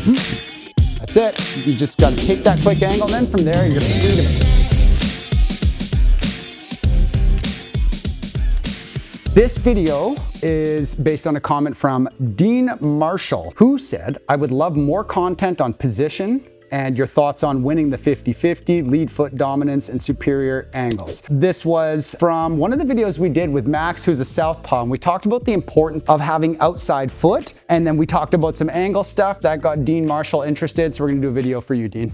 That's it. You just got to take that quick angle, and then from there, you're free to... This video is based on a comment from Dean Marshall, who said, I would love more content on position and your thoughts on winning the 50-50, lead foot dominance, and superior angles. This was from one of the videos we did with Max, who's a southpaw, and we talked about the importance of having outside foot, and then we talked about some angle stuff that got Dean Marshall interested, so we're gonna do a video for you, Dean.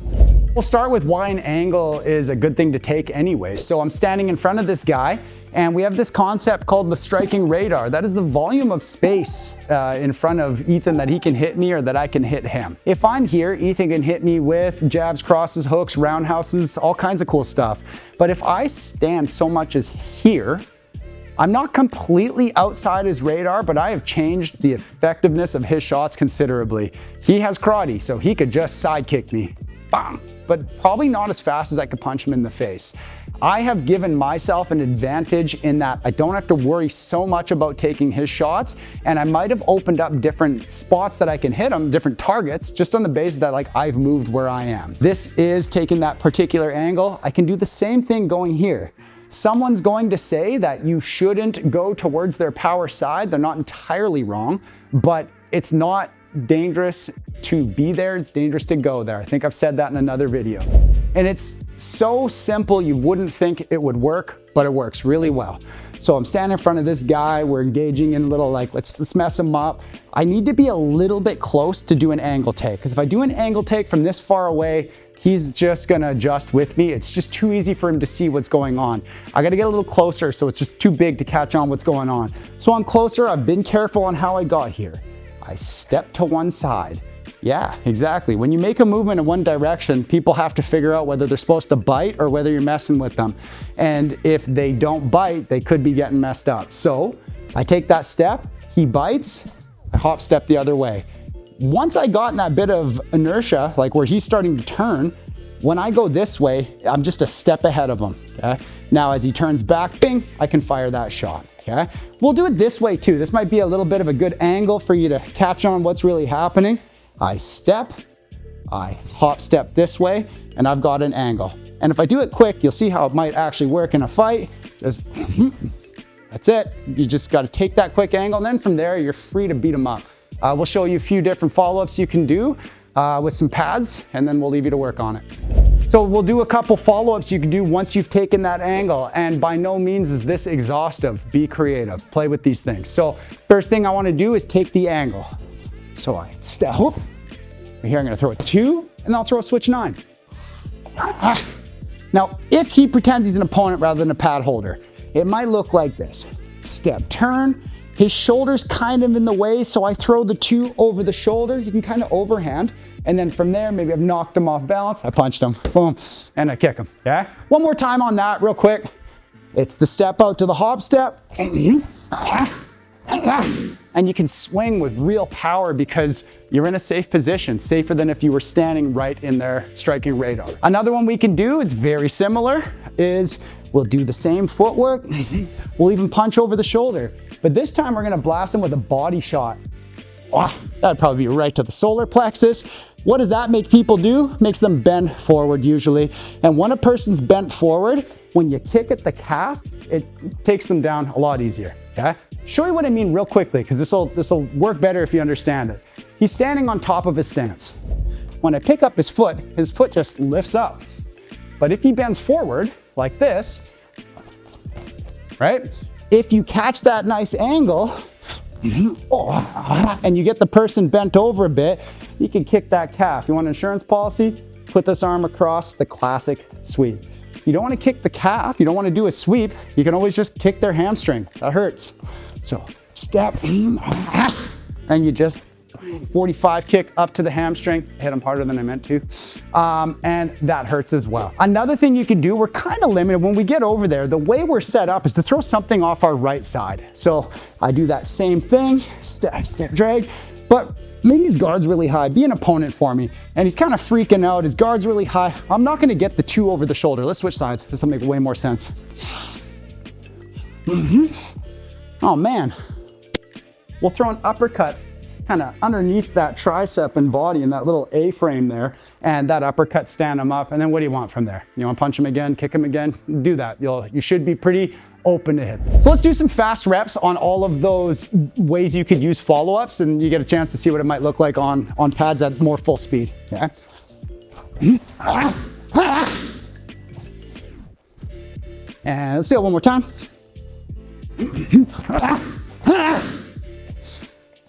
We'll start with why an angle is a good thing to take anyway. So I'm standing in front of this guy, and we have this concept called the striking radar. That is the volume of space in front of Ethan that he can hit me or that I can hit him. If I'm here, Ethan can hit me with jabs, crosses, hooks, roundhouses, all kinds of cool stuff. But if I stand so much as here, I'm not completely outside his radar, but I have changed the effectiveness of his shots considerably. He has karate, so he could just side kick me, bam, but probably not as fast as I could punch him in the face. I have given myself an advantage in that I don't have to worry so much about taking his shots, and I might have opened up different spots that I can hit him, different targets, just on the basis that like I've moved where I am. This is taking that particular angle. I can do the same thing going here. Someone's going to say that you shouldn't go towards their power side. They're not entirely wrong, but it's not dangerous to be there, it's dangerous to go there. I think I've said that in another video. And it's so simple you wouldn't think it would work, but it works really well. So I'm standing in front of this guy, we're engaging in a little like, let's mess him up. I need to be a little bit close to do an angle take, because if I do an angle take from this far away, he's just gonna adjust with me. It's just too easy for him to see what's going on. I gotta get a little closer, so it's just too big to catch on what's going on. So I'm closer, I've been careful on how I got here. I step to one side. Yeah, exactly. When you make a movement in one direction, people have to figure out whether they're supposed to bite or whether you're messing with them. And if they don't bite, they could be getting messed up. So I take that step, he bites, I hop step the other way. Once I got in that bit of inertia, like where he's starting to turn, when I go this way, I'm just a step ahead of him, okay? Now as he turns back, bing, I can fire that shot. Okay, we'll do it this way too. This might be a little bit of a good angle for you to catch on what's really happening. I step, I hop step this way, and I've got an angle. And if I do it quick, you'll see how it might actually work in a fight. Just, that's it. You just got to take that quick angle, and then from there, you're free to beat them up. We'll show you a few different follow-ups you can do with some pads, and then we'll leave you to work on it. So we'll do a couple follow-ups you can do once you've taken that angle, and by no means is this exhaustive. Be creative, play with these things. So first thing I want to do is take the angle. So I step, whoop. Here I'm going to throw a 2, and then I'll throw a switch 9. Now, if he pretends he's an opponent rather than a pad holder, it might look like this. Step, turn, his shoulder's kind of in the way, so I throw the 2 over the shoulder. You can kind of overhand. And then from there, maybe I've knocked him off balance. I punched him, boom, and I kick him, okay? One more time on that real quick. It's the step out to the hop step. And you can swing with real power because you're in a safe position, safer than if you were standing right in their striking radar. Another one we can do, it's very similar, is we'll do the same footwork. We'll even punch over the shoulder. But this time we're gonna blast them with a body shot. Oh, that'd probably be right to the solar plexus. What does that make people do? Makes them bend forward usually. And when a person's bent forward, when you kick at the calf, it takes them down a lot easier, okay? Show you what I mean real quickly, because this'll work better if you understand it. He's standing on top of his stance. When I pick up his foot just lifts up. But if he bends forward like this, right? If you catch that nice angle, and you get the person bent over a bit, you can kick that calf. You want an insurance policy? Put this arm across, the classic sweep. You don't want to kick the calf, you don't want to do a sweep, you can always just kick their hamstring. That hurts. So step, and you just 45 kick up to the hamstring, hit them harder than I meant to, and that hurts as well. Another thing you can do, we're kind of limited when we get over there, the way we're set up is to throw something off our right side. So I do that same thing, step, drag, but maybe his guard's really high, be an opponent for me, and he's kind of freaking out, his guard's really high. I'm not gonna get the 2 over the shoulder. Let's switch sides, this will make way more sense. Oh man, we'll throw an uppercut kind of underneath that tricep and body in that little A-frame there, and that uppercut, stand them up, and then what do you want from there? You want to punch them again, kick them again? Do that. You should be pretty open to hit. So let's do some fast reps on all of those ways you could use follow-ups, and you get a chance to see what it might look like on pads at more full speed. Okay? And let's do it one more time.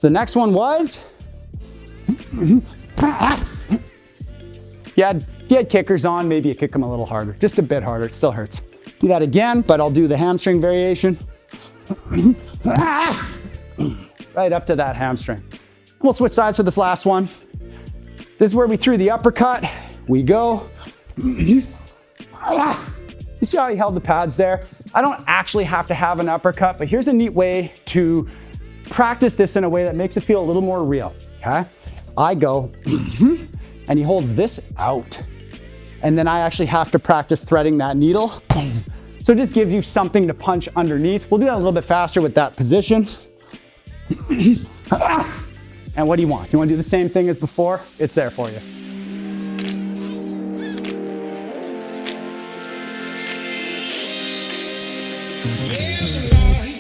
The next one was, if you had kickers on, maybe you kick them a little harder, just a bit harder, it still hurts. Do that again, but I'll do the hamstring variation. Right up to that hamstring. We'll switch sides for this last one. This is where we threw the uppercut. We go. You see how he held the pads there? I don't actually have to have an uppercut, but here's a neat way to practice this in a way that makes it feel a little more real, okay? I go, and he holds this out. And then I actually have to practice threading that needle. So it just gives you something to punch underneath. We'll do that a little bit faster with that position. And what do you want? You want to do the same thing as before? It's there for you. There's a light